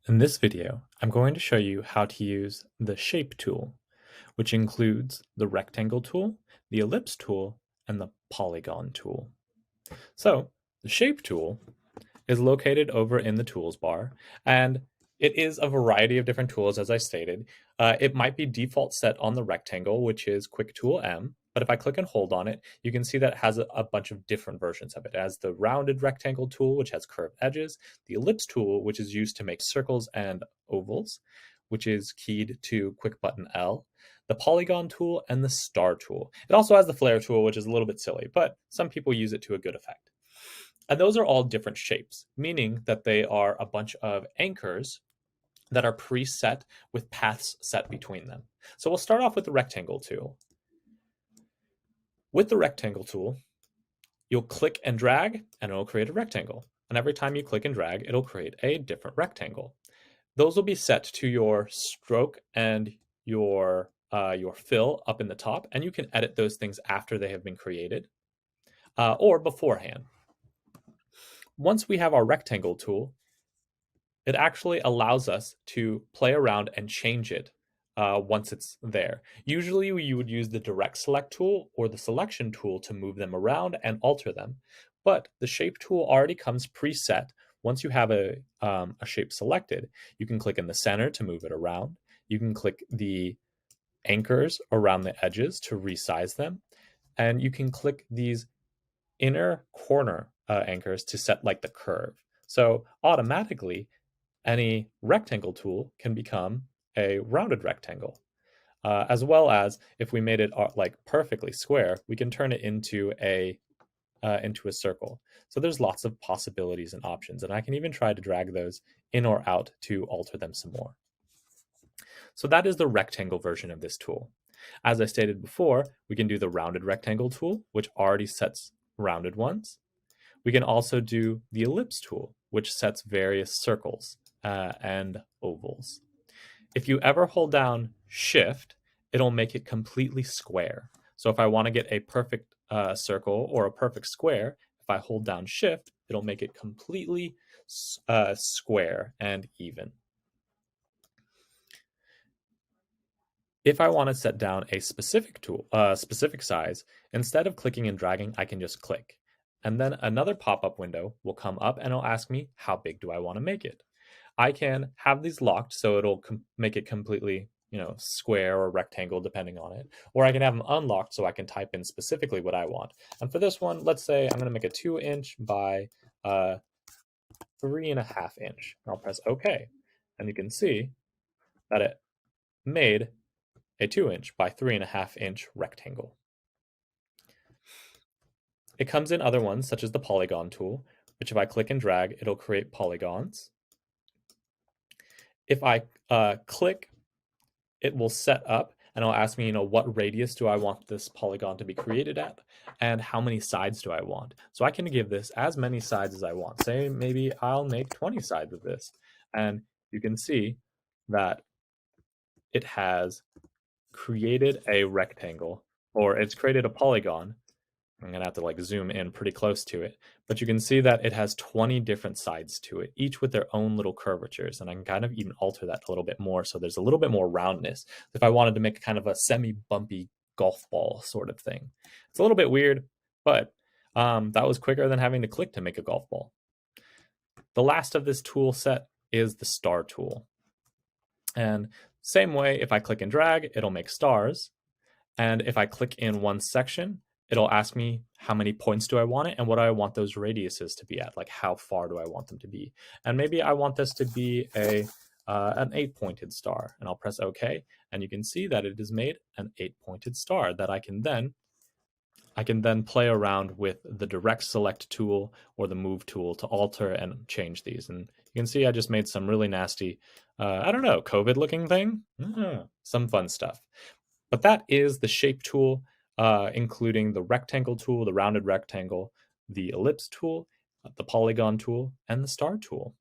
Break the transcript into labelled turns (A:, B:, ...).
A: In this video, I'm going to show you how to use the Shape tool, which includes the Rectangle tool, the Ellipse tool, and the Polygon tool. So, the Shape tool is located over in the Tools bar, and it is a variety of different tools, as I stated. It might be default set on the Rectangle, which is Quick Tool M, but if I click and hold on it, you can see that it has a bunch of different versions of it. It has the rounded rectangle tool, which has curved edges, the ellipse tool, which is used to make circles and ovals, which is keyed to quick button L, the polygon tool, and the star tool. It also has the flare tool, which is a little bit silly, but some people use it to a good effect. And those are all different shapes, meaning that they are a bunch of anchors that are preset with paths set between them. So we'll start off with the rectangle tool. With the rectangle tool, you'll click and drag and it'll create a rectangle. And every time you click and drag, it'll create a different rectangle. Those will be set to your stroke and your fill up in the top, and you can edit those things after they have been created or beforehand. Once we have our rectangle tool, it actually allows us to play around and change it once it's there. Usually you would use the direct select tool or the selection tool to move them around and alter them, but the shape tool already comes preset. Once you have a shape selected, you can click in the center to move it around. You can click the anchors around the edges to resize them, and you can click these inner corner anchors to set like the curve. So automatically, any rectangle tool can become a rounded rectangle. As well as if we made it like perfectly square, we can turn it into a circle. So there's lots of possibilities and options, and I can even try to drag those in or out to alter them some more. So that is the rectangle version of this tool. As I stated before, we can do the rounded rectangle tool, which already sets rounded ones. We can also do the ellipse tool, which sets various circles and ovals. If you ever hold down Shift, it'll make it completely square. So if I want to get a perfect circle or a perfect square, if I hold down Shift, it'll make it completely square and even. If I want to set down a specific tool, specific size, instead of clicking and dragging, I can just click. And then another pop-up window will come up and it'll ask me, how big do I want to make it? I can have these locked so it'll make it completely, square or rectangle depending on it. Or I can have them unlocked so I can type in specifically what I want. And for this one, let's say I'm going to make a 2-inch by 3.5 inch. I'll press OK. And you can see that it made a 2-inch by 3.5 inch rectangle. It comes in other ones, such as the polygon tool, which if I click and drag, it'll create polygons. If I click, it will set up and it'll ask me, what radius do I want this polygon to be created at and how many sides do I want. So I can give this as many sides as I want. Say maybe I'll make 20 sides of this. And you can see that it has created a rectangle, or it's created a polygon. I'm gonna have to like zoom in pretty close to it, but you can see that it has 20 different sides to it, each with their own little curvatures, and I can kind of even alter that a little bit more so there's a little bit more roundness. If I wanted to make kind of a semi-bumpy golf ball sort of thing. It's a little bit weird, but that was quicker than having to click to make a golf ball. The last of this tool set is the star tool. And same way, if I click and drag, it'll make stars. And if I click in one section, it'll ask me how many points do I want it and what do I want those radiuses to be at, like how far do I want them to be. And maybe I want this to be an 8-pointed star, and I'll press OK, and you can see that it has made an 8-pointed star that I can then play around with the direct select tool or the move tool to alter and change these. And you can see I just made some really nasty, I don't know, COVID looking thing. Some fun stuff. But that is the shape tool, including the rectangle tool, the rounded rectangle, the ellipse tool, the polygon tool, and the star tool.